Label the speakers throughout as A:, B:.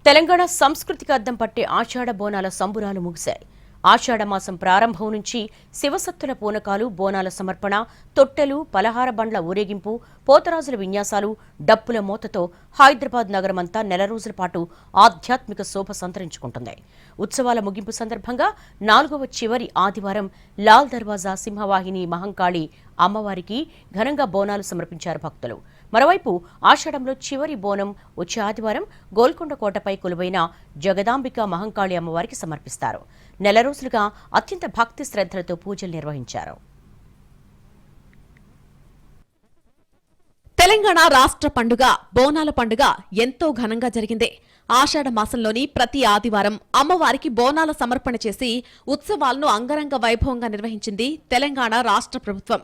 A: తెలంగాణ సంస్కృతికి అద్దం పట్టే ఆషాఢ బోనాల సంబురాలు ముగిశాయి. ఆషాఢ మాసం ప్రారంభం నుంచి శివసత్తుల పూనకాలు, బోనాల సమర్పణ, తొట్టెలు, పలహార బండ్ల ఊరేగింపు, పోతరాజుల విన్యాసాలు, డప్పుల మోతతో హైదరాబాద్ నగరమంతా నెల రోజుల పాటు ఆధ్యాత్మిక శోభ సంతరించుకుంటుంది. ఉత్సవాల ముగింపు సందర్భంగా 4వ చివరి ఆదివారం లాల్ దర్వాజా సింహవాహిని మహంకాళి అమ్మవారికి ఘనంగా బోనాలు సమర్పించారు భక్తులు. మరోవైపు ఆషాఢంలో చివరి బోనం వచ్చే ఆదివారం గోల్కొండ కోటపై కొలువైన జగదాంబిక మహంకాళి అమ్మవారికి సమర్పిస్తారు. నెల రోజులుగా అత్యంత భక్తి శ్రద్ధలతో పూజలు నిర్వహించారు.
B: తెలంగాణ రాష్ట్ర పండుగ బోనాల పండుగ ఎంతో ఘనంగా జరిగింది. ఆషాఢ మాసంలోని ప్రతి ఆదివారం అమ్మవారికి బోనాల సమర్పణ చేసి ఉత్సవాలను అంగరంగ వైభవంగా నిర్వహించింది తెలంగాణ రాష్ట్ర ప్రభుత్వం.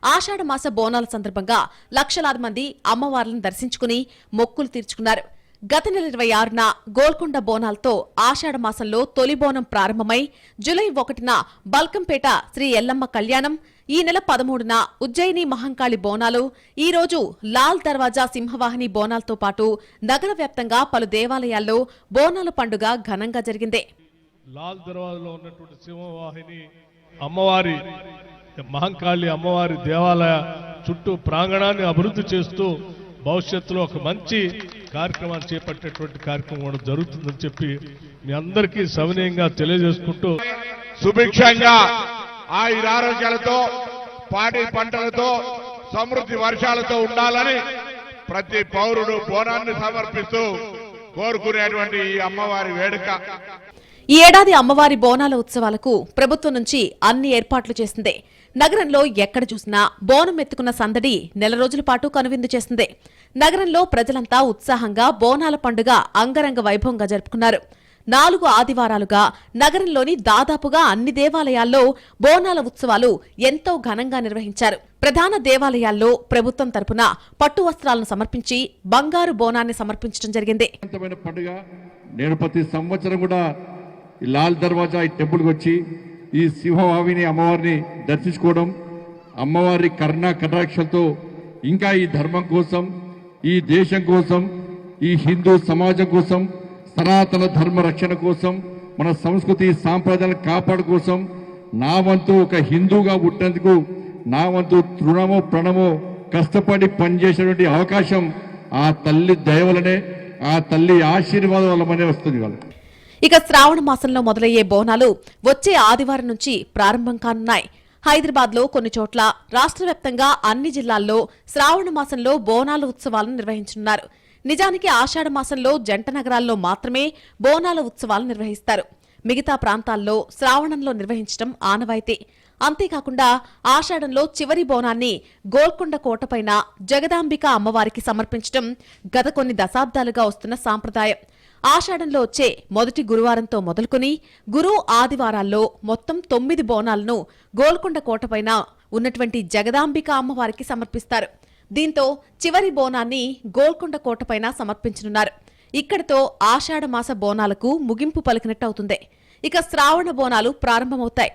B: ఆషాఢ మాస బోనాల సందర్భంగా లక్షలాది మంది అమ్మవార్లను దర్శించుకుని మొక్కులు తీర్చుకున్నారు. గత నెల 26న గోల్కొండ బోనాలతో ఆషాఢ మాసంలో తొలి బోనం ప్రారంభమై జూలై 1న బల్కంపేట శ్రీ ఎల్లమ్మ కళ్యాణం, ఈ నెల 13న ఉజ్జయిని మహంకాళి బోనాలు, ఈ రోజు లాల్ దర్వాజా సింహవాహిని బోనాలతో పాటు నగర వ్యాప్తంగా పలు దేవాలయాల్లో బోనాల పండుగ ఘనంగా జరిగింది.
C: లాల్ దర్వాజాలో ఉన్నటువంటి సింహవాహిని అమ్మవారి మహంకాళి అమ్మవారి దేవాలయ చుట్టూ ప్రాంగణాన్ని అభివృద్ధి చేస్తూ భవిష్యత్తులో ఒక మంచి కార్యక్రమాన్ని చేపట్టేటువంటి కార్యక్రమం కూడా జరుగుతుందని చెప్పి మీ అందరికీ సవినయంగా తెలియజేసుకుంటూ
D: సుభిక్షంగా ఆయురారోగ్యాలతో పాడి పంటలతో సమృద్ధి వర్షాలతో ఉండాలని ప్రతి పౌరుడు బోనాన్ని సమర్పిస్తూ కోరుకునేటువంటి ఈ అమ్మవారి వేడుక.
B: ఈ ఏడాది అమ్మవారి బోనాల ఉత్సవాలకు ప్రభుత్వం నుంచి అన్ని ఏర్పాట్లు చేసింది. నగరంలో ఎక్కడ చూసినా బోనం ఎత్తుకున్న సందడి నెల రోజుల పాటు కనువిందు చేసింది. నగరంలో ప్రజలంతా ఉత్సాహంగా బోనాల పండుగ అంగరంగ వైభవంగా జరుపుకున్నారు. 4 ఆదివారాలుగా నగరంలోని దాదాపుగా అన్ని దేవాలయాల్లో బోనాల ఉత్సవాలు ఎంతో ఘనంగా నిర్వహించారు. ప్రధాన దేవాలయాల్లో ప్రభుత్వం తరపున పట్టు వస్త్రాలను సమర్పించి బంగారు బోనాన్ని సమర్పించడం జరిగింది.
E: నేను ప్రతి సంవత్సరం కూడా లాల్ దర్వాజా ఈ టెంపుల్కి వచ్చి ఈ సింహవాహిని అమ్మవారిని దర్శించుకోవడం, అమ్మవారి కరుణా కటాక్షలతో ఇంకా ఈ ధర్మం కోసం, ఈ దేశం కోసం, ఈ హిందూ సమాజం కోసం, సనాతన ధర్మ రక్షణ కోసం, మన సంస్కృతి సాంప్రదాయాలను కాపాడు కోసం నా వంతు ఒక హిందూగా పుట్టినందుకు నా వంతు తృణమో ప్రణమో కష్టపడి పనిచేసేటువంటి అవకాశం ఆ తల్లి దయవలనే, ఆ తల్లి ఆశీర్వాదం వల్లనే వస్తుంది వాళ్ళకి.
B: ఇక శ్రావణ మాసంలో మొదలయ్యే బోనాలు వచ్చే ఆదివారం నుంచి ప్రారంభం కానున్నాయి. హైదరాబాద్ లో కొన్ని చోట్ల, రాష్ట్ర వ్యాప్తంగా అన్ని జిల్లాల్లో శ్రావణ మాసంలో బోనాల ఉత్సవాలను నిర్వహించనున్నారు. నిజానికి ఆషాఢ మాసంలో జంట నగరాల్లో మాత్రమే బోనాల ఉత్సవాలు నిర్వహిస్తారు. మిగతా ప్రాంతాల్లో శ్రావణంలో నిర్వహించడం ఆనవాయితీ. అంతేకాకుండా ఆషాఢంలో చివరి బోనాన్ని గోల్కొండ కోటపైన జగదాంబిక అమ్మవారికి సమర్పించడం గత కొన్ని దశాబ్దాలుగా వస్తున్న సాంప్రదాయం. ఆషాఢంలో వచ్చే మొదటి గురువారంతో మొదలుకొని గురు ఆదివారాల్లో మొత్తం 9 బోనాలను గోల్కొండ కోటపైన ఉన్నటువంటి జగదాంబిక అమ్మవారికి సమర్పిస్తారు. దీంతో చివరి బోనాన్ని గోల్కొండ కోటపైన సమర్పించనున్నారు. ఇక్కడితో ఆషాఢ మాస బోనాలకు ముగింపు పలికినట్టు అవుతుంది. ఇక శ్రావణ బోనాలు ప్రారంభమవుతాయి.